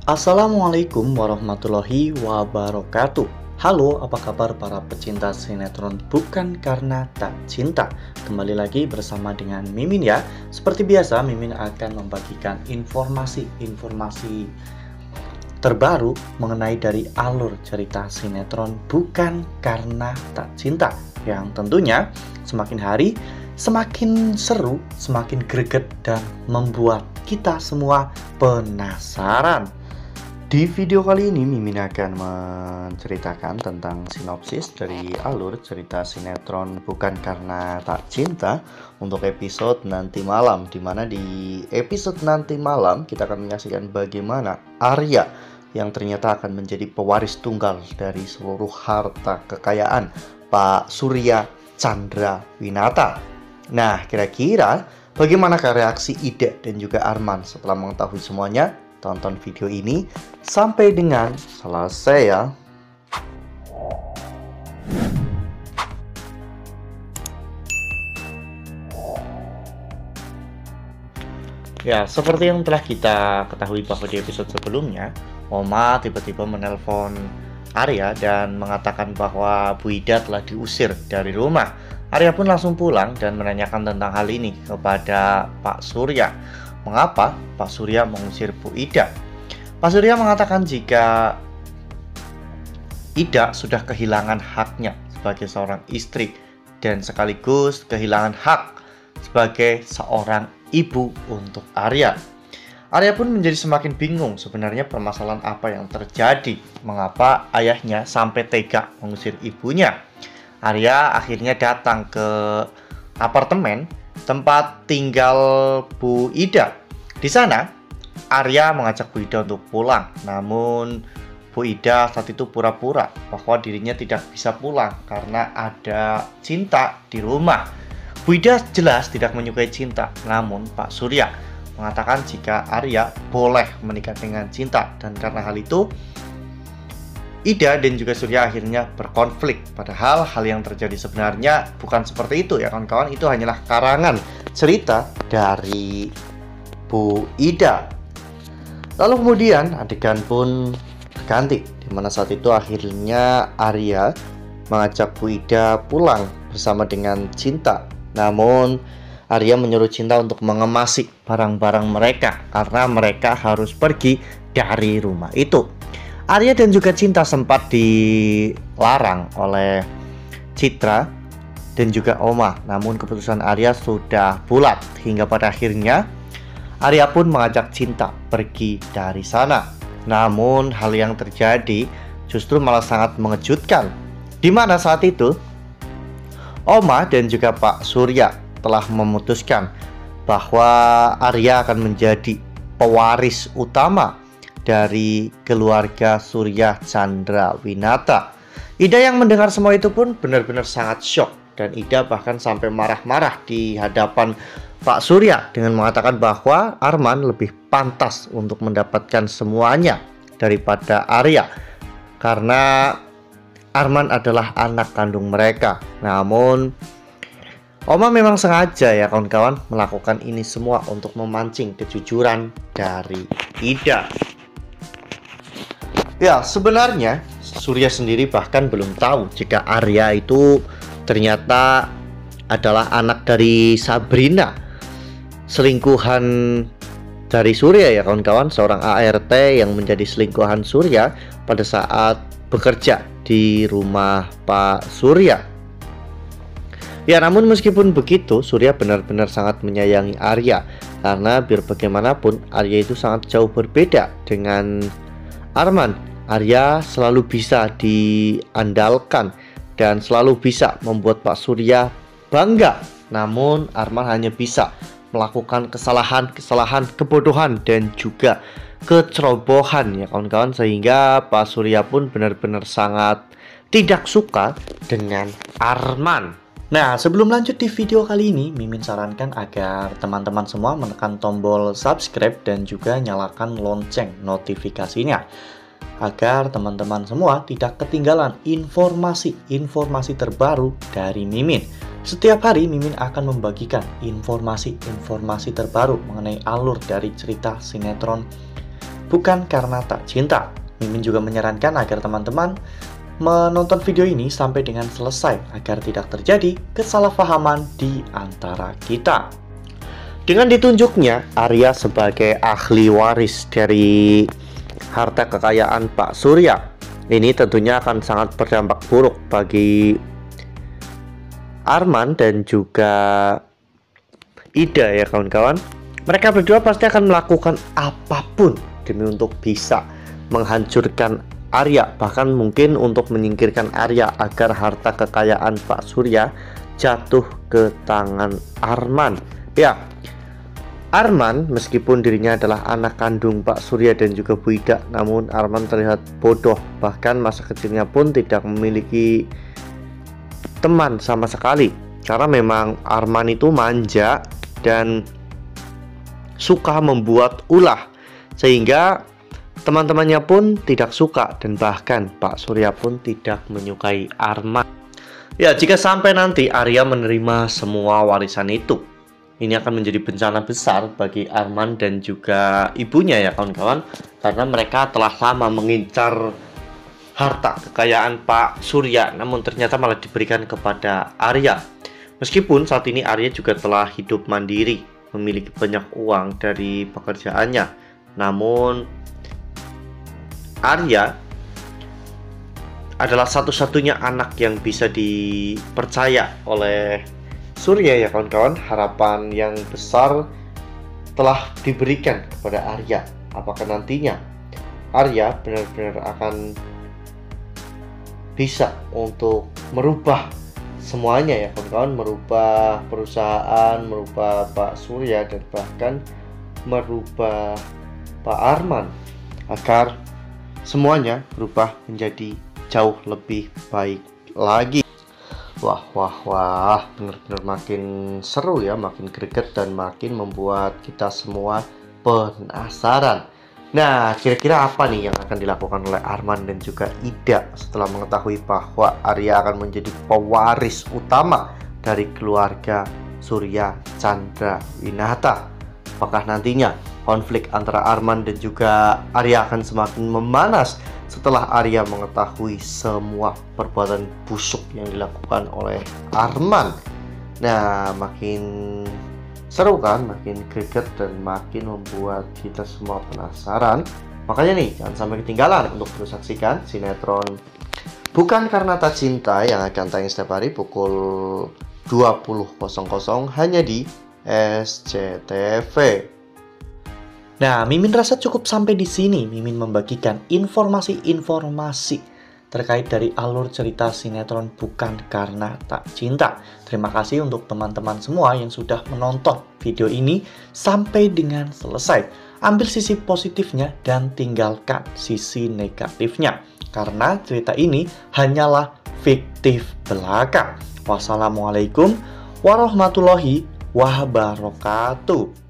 Assalamualaikum warahmatullahi wabarakatuh. Halo, apa kabar para pecinta sinetron Bukan Karena Tak Cinta? Kembali lagi bersama dengan Mimin ya. Seperti biasa, Mimin akan membagikan informasi-informasi terbaru mengenai dari alur cerita sinetron Bukan Karena Tak Cinta, yang tentunya semakin hari semakin seru, semakin greget, dan membuat kita semua penasaran. Di video kali ini Mimin akan menceritakan tentang sinopsis dari alur cerita sinetron Bukan Karena Tak Cinta untuk episode nanti malam, dimana di episode nanti malam kita akan menyaksikan bagaimana Arya yang ternyata akan menjadi pewaris tunggal dari seluruh harta kekayaan Pak Surya Chandra Winata. Nah, kira-kira bagaimana reaksi Ida dan juga Arman setelah mengetahui semuanya? Tonton video ini sampai dengan selesai ya. Ya, seperti yang telah kita ketahui bahwa di episode sebelumnya, Oma tiba-tiba menelpon Arya dan mengatakan bahwa Bu Ida telah diusir dari rumah. Arya pun langsung pulang dan menanyakan tentang hal ini kepada Pak Surya. Mengapa Pak Surya mengusir Bu Ida? Pak Surya mengatakan jika Ida sudah kehilangan haknya sebagai seorang istri dan sekaligus kehilangan hak sebagai seorang ibu untuk Arya. Arya pun menjadi semakin bingung sebenarnya permasalahan apa yang terjadi, mengapa ayahnya sampai tega mengusir ibunya. Arya akhirnya datang ke apartemen tempat tinggal Bu Ida. Di sana, Arya mengajak Bu Ida untuk pulang. Namun, Bu Ida saat itu pura-pura bahwa dirinya tidak bisa pulang karena ada Cinta di rumah. Bu Ida jelas tidak menyukai Cinta. Namun, Pak Surya mengatakan jika Arya boleh menikah dengan Cinta. Dan karena hal itu, Ida dan juga Surya akhirnya berkonflik. Padahal hal yang terjadi sebenarnya bukan seperti itu ya kawan-kawan. Itu hanyalah karangan cerita dari Bu Ida. Lalu kemudian adegan pun ganti, dimana saat itu akhirnya Arya mengajak Bu Ida pulang bersama dengan Cinta. Namun Arya menyuruh Cinta untuk mengemasi barang-barang mereka karena mereka harus pergi dari rumah itu. Arya dan juga Cinta sempat dilarang oleh Citra dan juga Oma. Namun keputusan Arya sudah bulat hingga pada akhirnya Arya pun mengajak Cinta pergi dari sana. Namun hal yang terjadi justru malah sangat mengejutkan, di mana saat itu Oma dan juga Pak Surya telah memutuskan bahwa Arya akan menjadi pewaris utama dari keluarga Surya Chandra Winata. Ida yang mendengar semua itu pun benar-benar sangat shock, dan Ida bahkan sampai marah-marah di hadapan Pak Surya dengan mengatakan bahwa Arman lebih pantas untuk mendapatkan semuanya daripada Arya karena Arman adalah anak kandung mereka. Namun Oma memang sengaja ya kawan-kawan melakukan ini semua untuk memancing kejujuran dari Ida. Ya, sebenarnya Surya sendiri bahkan belum tahu jika Arya itu ternyata adalah anak dari Sabrina, selingkuhan dari Surya ya kawan-kawan, seorang ART yang menjadi selingkuhan Surya pada saat bekerja di rumah Pak Surya. Ya, namun meskipun begitu, Surya benar-benar sangat menyayangi Arya karena biar bagaimanapun Arya itu sangat jauh berbeda dengan Arman. Arya selalu bisa diandalkan dan selalu bisa membuat Pak Surya bangga. Namun Arman hanya bisa melakukan kesalahan, kebodohan dan juga kecerobohan ya kawan-kawan, sehingga Pak Surya pun benar-benar sangat tidak suka dengan Arman. Nah, sebelum lanjut di video kali ini, Mimin sarankan agar teman-teman semua menekan tombol subscribe dan juga nyalakan lonceng notifikasinya, agar teman-teman semua tidak ketinggalan informasi terbaru dari Mimin. Setiap hari Mimin akan membagikan informasi terbaru mengenai alur dari cerita sinetron bukan karena tak cinta. Mimin juga menyarankan agar teman-teman menonton video ini sampai dengan selesai agar tidak terjadi kesalahpahaman di antara kita. Dengan ditunjuknya Arya sebagai ahli waris dari harta kekayaan Pak Surya, ini tentunya akan sangat berdampak buruk bagi Arman dan juga Ida ya kawan-kawan. Mereka berdua pasti akan melakukan apapun demi untuk bisa menghancurkan Arya, bahkan mungkin untuk menyingkirkan Arya agar harta kekayaan Pak Surya jatuh ke tangan Arman. Ya, Arman meskipun dirinya adalah anak kandung Pak Surya dan juga Bu Ida, namun Arman terlihat bodoh, bahkan masa kecilnya pun tidak memiliki teman sama sekali. Karena memang Arman itu manja dan suka membuat ulah, sehingga teman-temannya pun tidak suka dan bahkan Pak Surya pun tidak menyukai Arman. Ya, jika sampai nanti Arya menerima semua warisan itu, ini akan menjadi bencana besar bagi Arman dan juga ibunya ya kawan-kawan, karena mereka telah lama mengincar harta kekayaan Pak Surya, namun ternyata malah diberikan kepada Arya. Meskipun saat ini Arya juga telah hidup mandiri, memiliki banyak uang dari pekerjaannya, namun Arya adalah satu-satunya anak yang bisa dipercaya oleh Surya ya kawan-kawan. Harapan yang besar telah diberikan kepada Arya. Apakah nantinya Arya benar-benar akan bisa untuk merubah semuanya ya kawan-kawan, merubah perusahaan, merubah Pak Surya, dan bahkan merubah Pak Arman agar semuanya berubah menjadi jauh lebih baik lagi. Wah, benar-benar makin seru ya, makin greget dan makin membuat kita semua penasaran. Nah, kira-kira apa nih yang akan dilakukan oleh Arman dan juga Ida setelah mengetahui bahwa Arya akan menjadi pewaris utama dari keluarga Surya Chandra Winata? Apakah nantinya konflik antara Arman dan juga Arya akan semakin memanas setelah Arya mengetahui semua perbuatan busuk yang dilakukan oleh Arman? Nah, makin seru kan, makin greget dan makin membuat kita semua penasaran. Makanya nih, jangan sampai ketinggalan untuk terus saksikan sinetron Bukan Karena Tak Cinta yang akan tayang setiap hari pukul 20.00 hanya di SCTV. Nah, Mimin rasa cukup sampai di sini. Mimin membagikan informasi-informasi terkait dari alur cerita sinetron Bukan Karena Tak Cinta. Terima kasih untuk teman-teman semua yang sudah menonton video ini sampai dengan selesai. Ambil sisi positifnya dan tinggalkan sisi negatifnya, karena cerita ini hanyalah fiktif belaka. Wassalamualaikum warahmatullahi wabarakatuh.